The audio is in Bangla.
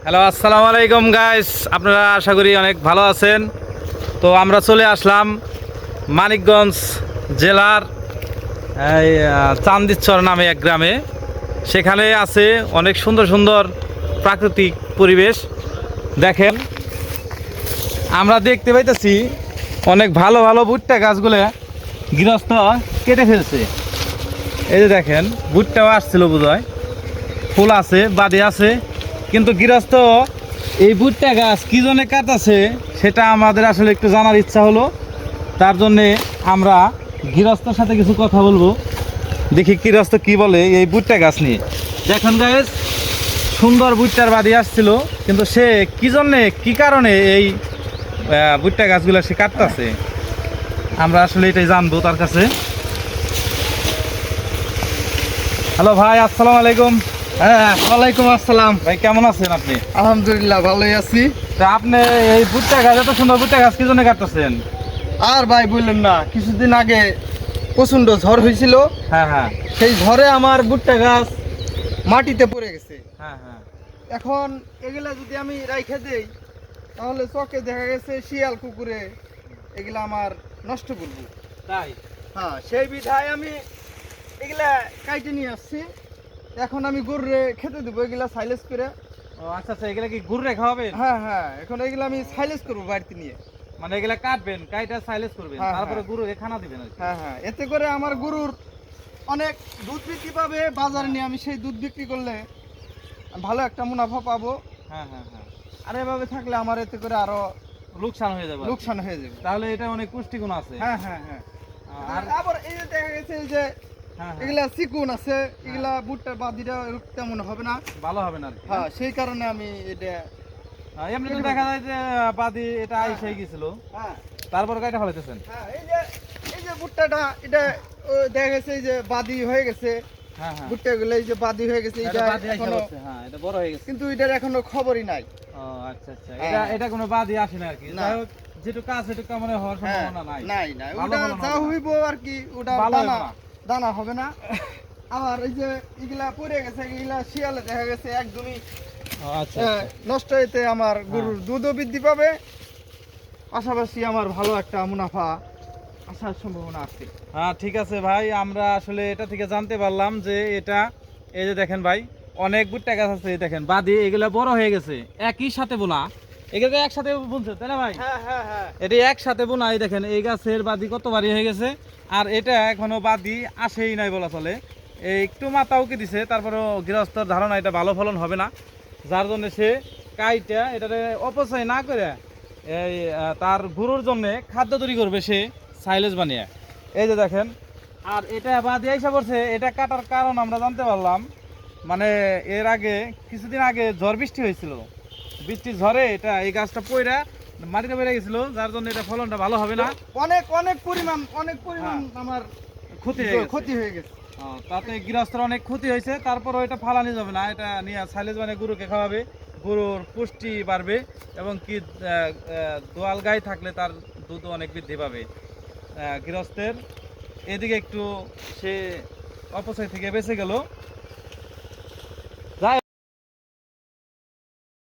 হ্যালো, আসসালামু আলাইকুম গাইস। আপনারা আশা করি অনেক ভালো আছেন। তো আমরা চলে আসলাম মানিকগঞ্জ জেলার এই চান্দিচর নামে এক গ্রামে। সেখানে আছে অনেক সুন্দর সুন্দর প্রাকৃতিক পরিবেশ। দেখেন, আমরা দেখতে পাইতেছি অনেক ভালো ভালো ভুট্টা গাছগুলো গৃহস্থ কেটে ফেলছে। এই যে দেখেন, ভুট্টাও আসছিল বোধহয়, ফুল আছে, বাদি আছে, কিন্তু গৃহস্থ এই ভুট্টা গাছ কী জন্য কাটাছে সেটা আমাদের আসলে একটু জানার ইচ্ছা হলো। তার জন্যে আমরা গৃহস্থর সাথে কিছু কথা বলবো, দেখি গৃহস্থ কি বলে এই ভুট্টা গাছ নিয়ে। দেখুন গাইস, সুন্দর ভুট্টার বাদি আসছিল, কিন্তু সে কি জন্যে কি কারণে এই ভুট্টা গাছগুলো সে কাটতেছে, আমরা আসলে এটাই জানবো তার কাছে। হ্যালো ভাই, আসসালামু আলাইকুম। হ্যাঁ, ওয়ালাইকুম আসসালাম। ভাই কেমন আছেন আপনি? আলহামদুলিল্লাহ ভালোই আছি। তা আপনি এই ভুট্টা গাছ, এত সুন্দর ভুট্টা গাছ কি জন্য কাটতেছেন? আর ভাই বললেন না, কিছুদিন আগে প্রচন্ড ঝড় হয়েছিল। হ্যাঁ হ্যাঁ সেই ঝড়ে আমার ভুট্টা গাছ মাটিতে পড়ে গেছে। হ্যাঁ হ্যাঁ এখন এগুলা যদি আমি রাইখে দেই, তাহলে চকে দেখা গেছে শিয়াল কুকুরে এগুলা আমার নষ্ট করবো। তাই? হ্যাঁ, সেই বিধায় আমি এগুলা কাইটে নিয়ে আসছি। এখন আমি গরুরে খেতে দেবো এগুলা সাইলেজ করে। ও আচ্ছা আচ্ছা, এগুলা কি গুড় রেখা হবে? হ্যাঁ হ্যাঁ, এখন এগুলা আমি সাইলেজ করবো বাড়িতে নিয়ে। মানে এগুলা কাটবেন, কাইটা সাইলেজ করবেন, হ্যাঁ, তারপরে হ্যাঁ। গুড়কে খানা দিবেন আর কি। হ্যাঁ হ্যাঁ, এতে করে আমার গরুর অনেক দুধ বিক্রি পাবে বাজারে নিয়ে। আমি সেই দুধ বিক্রি করলে ভালো একটা মুনাফা পাবো। হ্যাঁ হ্যাঁ হ্যাঁ, আর এভাবে থাকলে আমার এতে করে আরো লোকসান হয়ে যাবে আর কি। লোকসান হয়ে যাবে। তাহলে এটা অনেক পুষ্টিগুণ আছে। হ্যাঁ হ্যাঁ হ্যাঁ। আর আর আবার এই যে দেখা গেছে এই যে হ্যাঁ হ্যাঁ, এগুলা চিকুন আছে, এগুলা ভুট্টার বাদিটা তেমন হবে না। ভালো হবে না আর কি। হ্যাঁ, সেই কারণে আমি এটা এমনি তো দেখা যায় যে বাদি এটা আইস হয়ে গেছিল, হ্যাঁ তারপর কাইটা ফেলাইতেছেন। হ্যাঁ, এই যে ভুট্টাটা এটা দেখা গেছে এই যে বাদি হয়ে গেছে। হ্যাঁ হ্যাঁ, ভুট্টা গুলো এই যে বাদি হয়ে গেছে, এটা এটা বাদি আইসা এখনো, পড়ছে, হ্যাঁ এটা বড় হয়ে গেছে। কিন্তু এটার এখনো খবরই নাই। ও আচ্ছা আচ্ছা, হ্যাঁ। এটা এটা কোনো বাদি আসে না আর কি। না। যাই হোক, যেটুকু আছে সেটুকু মানে হওয়ার হ্যাঁ, সম্ভাবনা নাই। নাই নাই, ভালো ওটা ফলন যা হবে না। হইব আর কি, ওটা ভালো হবে দানা না। দানা হবে না। আর এই যে এগুলা পড়ে গেছে, এগুলা শিয়ালে দেখা গেছে একদমই ও আচ্ছা নষ্ট হইতে আমার গরুর দুধও বৃদ্ধি পাবে, পাশাপাশি আমার ভালো একটা মুনাফা আসার সম্ভাবনা আছে। হ্যাঁ ঠিক আছে ভাই, আমরা আসলে এটা থেকে জানতে পারলাম যে এটা, এই যে দেখেন ভাই, অনেক ভুট্টা গাছ আছে, এই দেখেন বাদি এগুলা বড় হয়ে গেছে, একই সাথে বোনা, এগুলো তো একসাথে বুনছে তাই না ভাই? হ্যাঁ হ্যাঁ হ্যাঁ, এটা একসাথে বোনা। এই দেখেন, এই গাছের বাদি কত ভারী হয়ে গেছে, আর এটা এখনো বাদি আসেই নাই বলা চলে। এই একটু মাথা উকি দিছে, তারপরেও গৃহস্থর ধারণা এটা ভালো ফলন হবে না, যার জন্য সে কাইটা এটারে অপচয় না করে এই তার গরুর জন্য খাদ্য তৈরি করবে সে সাইলেজ বানিয়ে। এই যে দেখেন, আর এটা বাদি আইসা পড়ছে। এটা কাটার কারণ আমরা জানতে পারলাম, মানে এর আগে কিছুদিন আগে ঝড় বৃষ্টি হয়েছিল, বৃষ্টির ঝড়ে এটা এই গাছটা পইরা মাটিতে বেড়ে গেছিল, যার জন্য এটা ফলনটা ভালো হবে না, অনেক অনেক পরিমাণ আমার ক্ষতি হয়ে গেছে। ক্ষতি হয়ে গেছে। তাতে গৃহস্থর অনেক ক্ষতি হয়েছে। তারপরও এটা ফালানি যাবে না, এটা নিয়ে সাইলেজ মানে গরুকে খাওয়াবে, গরুর পুষ্টি বাড়বে, এবং কি দোয়াল গাই থাকলে তার দুধও অনেক বৃদ্ধি পাবে। গৃহস্থের এদিকে একটু সে অপচয় থেকে বেঁচে গেল।